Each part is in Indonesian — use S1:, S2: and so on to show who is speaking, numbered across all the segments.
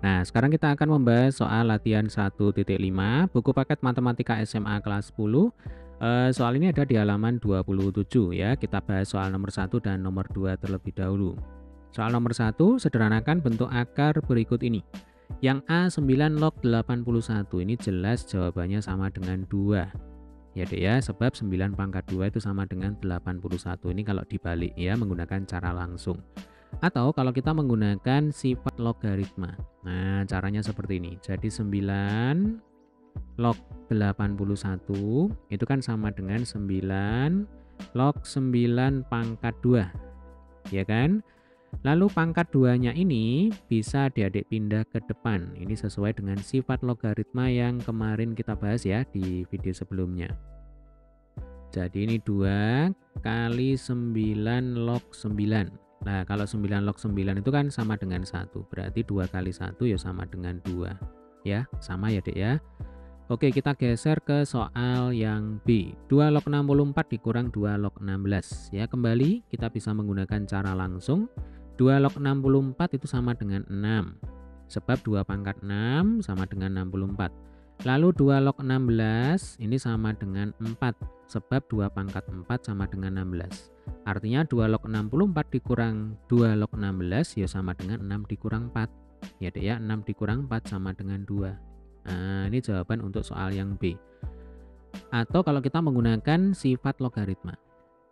S1: Nah, sekarang kita akan membahas soal latihan 1.5 buku paket matematika SMA kelas 10. Soal ini ada di halaman 27 ya. Kita bahas soal nomor 1 dan nomor 2 terlebih dahulu. Soal nomor 1, sederhanakan bentuk akar berikut ini. Yang A 9 log 81 ini jelas jawabannya sama dengan 2. Ya Dek ya, sebab 9 pangkat 2 itu sama dengan 81. Ini kalau dibalik ya, menggunakan cara langsung. Atau kalau kita menggunakan sifat logaritma. Nah, caranya seperti ini. Jadi 9 log 81 itu kan sama dengan 9 log 9 pangkat 2. Ya kan? Lalu pangkat 2-nya ini bisa adik-adik pindah ke depan. Ini sesuai dengan sifat logaritma yang kemarin kita bahas ya di video sebelumnya. Jadi ini 2 kali 9 log 9. Nah, kalau 9 log 9 itu kan sama dengan 1. Berarti 2 kali 1 ya sama dengan 2. Ya, sama ya Dek ya. Oke, kita geser ke soal yang B. 2 log 64 dikurang 2 log 16. Ya, kembali kita bisa menggunakan cara langsung. 2 log 64 itu sama dengan 6. Sebab 2 pangkat 6 sama dengan 64. Lalu 2 log 16 ini sama dengan 4. Sebab 2 pangkat 4 sama dengan 16. Artinya 2 log 64 dikurang 2 log 16 ya sama dengan 6 dikurang 4. Ya Dek ya, 6 dikurang 4 sama dengan 2. Nah, ini jawaban untuk soal yang B. Atau kalau kita menggunakan sifat logaritma.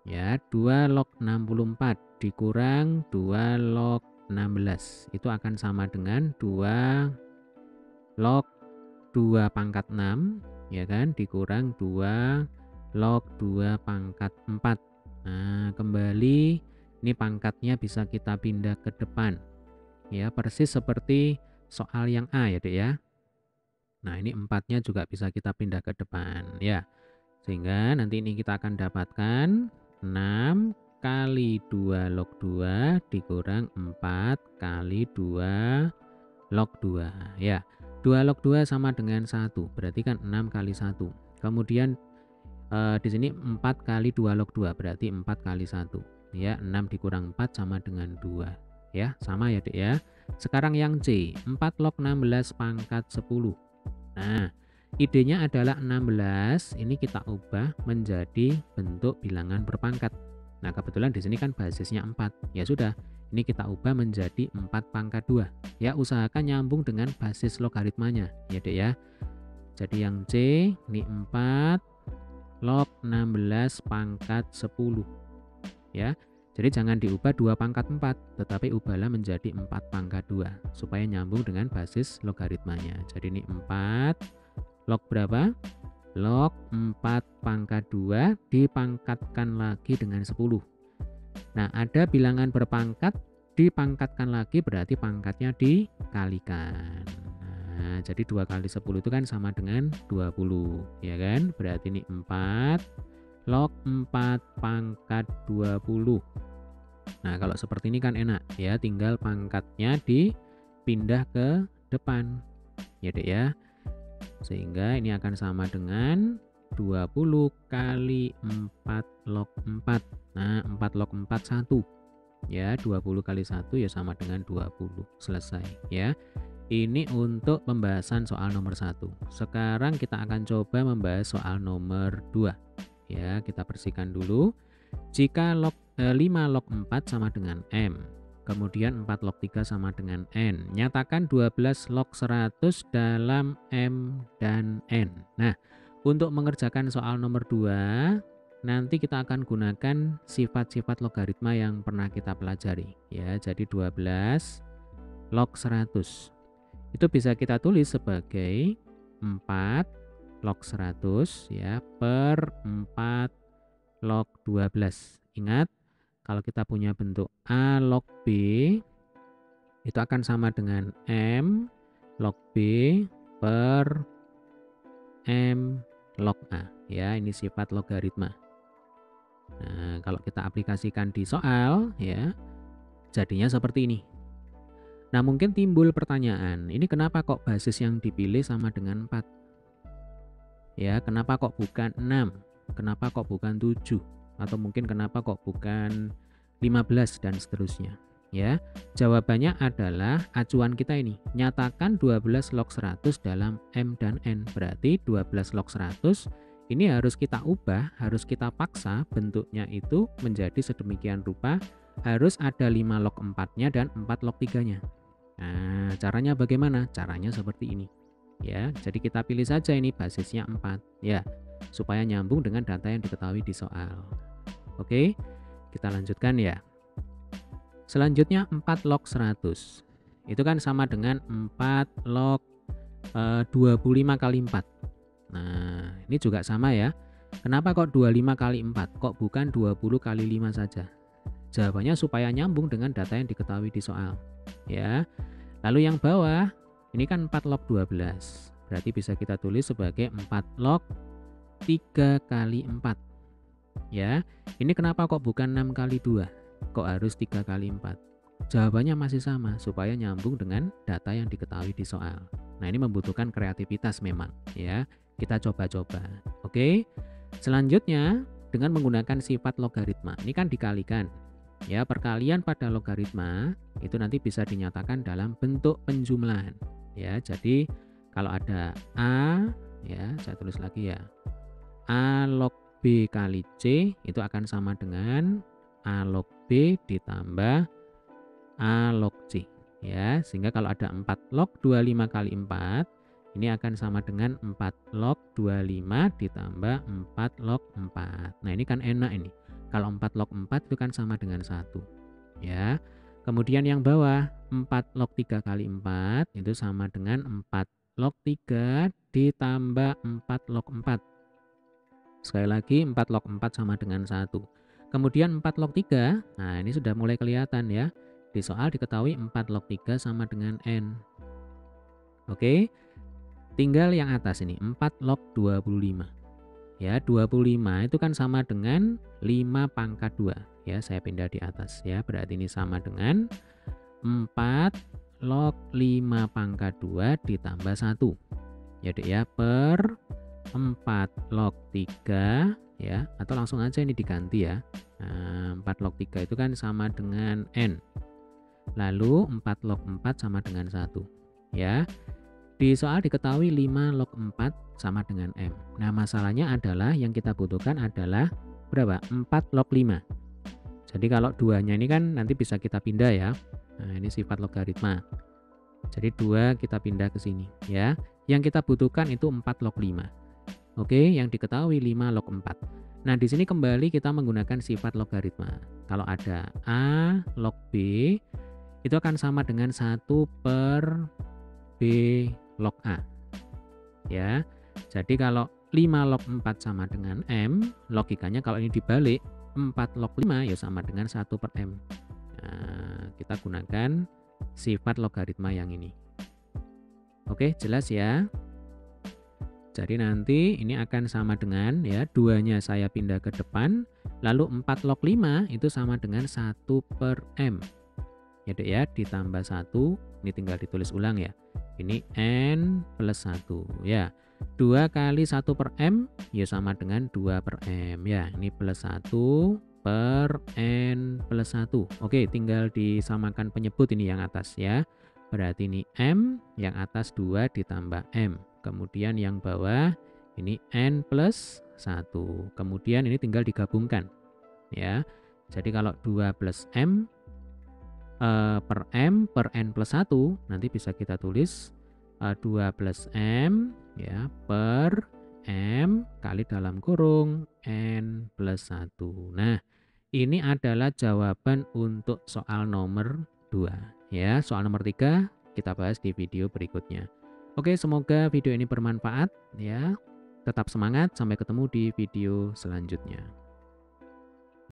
S1: Ya, 2 log 64 dikurang 2 log 16. Itu akan sama dengan 2 log 2 pangkat 6, ya kan, dikurang 2 log 2 pangkat 4. Nah, kembali ini pangkatnya bisa kita pindah ke depan. Ya, persis seperti soal yang A ya Dek ya. Nah, ini 4-nya juga bisa kita pindah ke depan ya. Sehingga nanti ini kita akan dapatkan 6 kali 2 log 2 dikurang 4 kali 2 log 2 ya. 2 log 2 sama dengan 1, berarti kan 6 kali 1. Kemudian di sini 4 kali 2 log 2 berarti 4 kali 1 ya. 6 dikurang 4 sama dengan 2 ya. Sama ya Dek ya. Sekarang yang C, 4 log 16 pangkat 10. Nah, idenya adalah 16 ini kita ubah menjadi bentuk bilangan berpangkat. Nah, kebetulan di sini kan basisnya 4. Ya sudah, ini kita ubah menjadi 4 pangkat 2. Ya, usahakan nyambung dengan basis logaritmanya, ya Dek ya. Jadi yang C ini 4 log 16 pangkat 10. Ya. Jadi jangan diubah 2 pangkat 4, tetapi ubahlah menjadi 4 pangkat 2 supaya nyambung dengan basis logaritmanya. Jadi ini 4 log berapa? Log 4 pangkat 2 dipangkatkan lagi dengan 10. Nah, ada bilangan berpangkat dipangkatkan lagi berarti pangkatnya dikalikan. Nah, jadi 2 kali 10 itu kan sama dengan 20, ya kan? Berarti ini 4 log 4 pangkat 20. Nah, kalau seperti ini kan enak ya, tinggal pangkatnya dipindah ke depan. Ya Dek ya. Sehingga ini akan sama dengan 20 kali 4 log 4. Nah, 4 log 4 1. Ya, 20 kali 1 ya sama dengan 20. Selesai ya. Ini untuk pembahasan soal nomor 1. Sekarang kita akan coba membahas soal nomor 2. Ya, kita bersihkan dulu. Jika 5 log 4 sama dengan M, kemudian 4 log 3 sama dengan N, nyatakan 12 log 100 dalam M dan N. Nah, untuk mengerjakan soal nomor 2, nanti kita akan gunakan sifat-sifat logaritma yang pernah kita pelajari. Ya, jadi 12 log 100. Itu bisa kita tulis sebagai 4 log 100 ya per 4 log 12. Ingat, kalau kita punya bentuk A log B itu akan sama dengan M log B per M log A. Ya, ini sifat logaritma. Nah, kalau kita aplikasikan di soal ya, jadinya seperti ini. Nah, mungkin timbul pertanyaan, ini kenapa kok basis yang dipilih sama dengan 4? Ya, kenapa kok bukan 6? Kenapa kok bukan 7? Atau mungkin kenapa kok bukan 15 dan seterusnya? Ya, jawabannya adalah acuan kita ini. Nyatakan 12 log 100 dalam M dan N. Berarti 12 log 100 ini harus kita ubah, harus kita paksa bentuknya itu menjadi sedemikian rupa. Harus ada 5 log 4-nya dan 4 log 3-nya. Nah, caranya bagaimana? Caranya seperti ini. Ya, jadi kita pilih saja ini basisnya 4 ya, supaya nyambung dengan data yang diketahui di soal. Oke, kita lanjutkan ya. Selanjutnya 4 log 100. Itu kan sama dengan 4 log 25 kali 4. Nah, ini juga sama ya. Kenapa kok 25 kali 4? Kok bukan 20 kali 5 saja? Jawabannya supaya nyambung dengan data yang diketahui di soal. Ya. Lalu yang bawah, ini kan 4 log 12. Berarti bisa kita tulis sebagai 4 log 3 kali 4. Ya. Ini kenapa kok bukan 6 kali 2? Kok harus 3 kali 4? Jawabannya masih sama, supaya nyambung dengan data yang diketahui di soal. Nah, ini membutuhkan kreativitas memang ya. Kita coba-coba. Oke. Selanjutnya dengan menggunakan sifat logaritma. Ini kan dikalikan. Ya, perkalian pada logaritma itu nanti bisa dinyatakan dalam bentuk penjumlahan. Ya, jadi kalau ada A, ya, saya tulis lagi ya. A log B kali C itu akan sama dengan A log B ditambah A log C. Ya, sehingga kalau ada 4 log 25 kali 4, ini akan sama dengan 4 log 25 ditambah 4 log 4. Nah, ini kan enak ini. Kalau 4 log 4 itu kan sama dengan 1. Ya. Kemudian yang bawah, 4 log 3 kali 4 itu sama dengan 4 log 3 ditambah 4 log 4. Sekali lagi 4 log 4 sama dengan 1. Kemudian 4 log 3, nah ini sudah mulai kelihatan ya. Di soal diketahui 4 log 3 sama dengan N. Oke, tinggal yang atas ini 4 log 25. Ya, 25 itu kan sama dengan 5 pangkat 2. Ya, saya pindah di atas ya. Berarti ini sama dengan 4 log 5 pangkat 2 ditambah 1. Ya, Dek ya, per 4 log 3 ya, atau langsung aja ini diganti ya. Nah, 4 log 3 itu kan sama dengan N. Lalu 4 log 4 sama dengan 1. Ya. Di soal diketahui 5 log 4 sama dengan M. Nah, masalahnya adalah yang kita butuhkan adalah berapa? 4 log 5. Jadi kalau 2-nya ini kan nanti bisa kita pindah ya. Nah, ini sifat logaritma. Jadi 2 kita pindah ke sini ya. Yang kita butuhkan itu 4 log 5. Oke, yang diketahui 5 log 4. Nah, di sini kembali kita menggunakan sifat logaritma. Kalau ada A log B, itu akan sama dengan 1 per B log A. Ya, jadi kalau 5 log 4 sama dengan M, logikanya kalau ini dibalik, 4 log 5 ya sama dengan 1 per M. Nah, kita gunakan sifat logaritma yang ini. Oke, jelas ya? Jadi nanti ini akan sama dengan ya, 2-nya saya pindah ke depan, lalu 4 log 5 itu sama dengan 1 per M. Ya Dek ya, ditambah 1, ini tinggal ditulis ulang ya. Ini N plus 1 ya. 2 kali 1 per M ya sama dengan 2 per M ya. Ini plus 1 per N plus 1. Oke, tinggal disamakan penyebut ini yang atas ya. Berarti ini M, yang atas 2 ditambah M. Kemudian yang bawah ini N plus 1. Kemudian ini tinggal digabungkan ya. Jadi kalau 2 plus M per M per N plus 1 nanti bisa kita tulis 2 plus M ya per M kali dalam kurung N plus 1. Nah, ini adalah jawaban untuk soal nomor 2 ya. Soal nomor 3 kita bahas di video berikutnya. Oke, semoga video ini bermanfaat ya. Tetap semangat, sampai ketemu di video selanjutnya.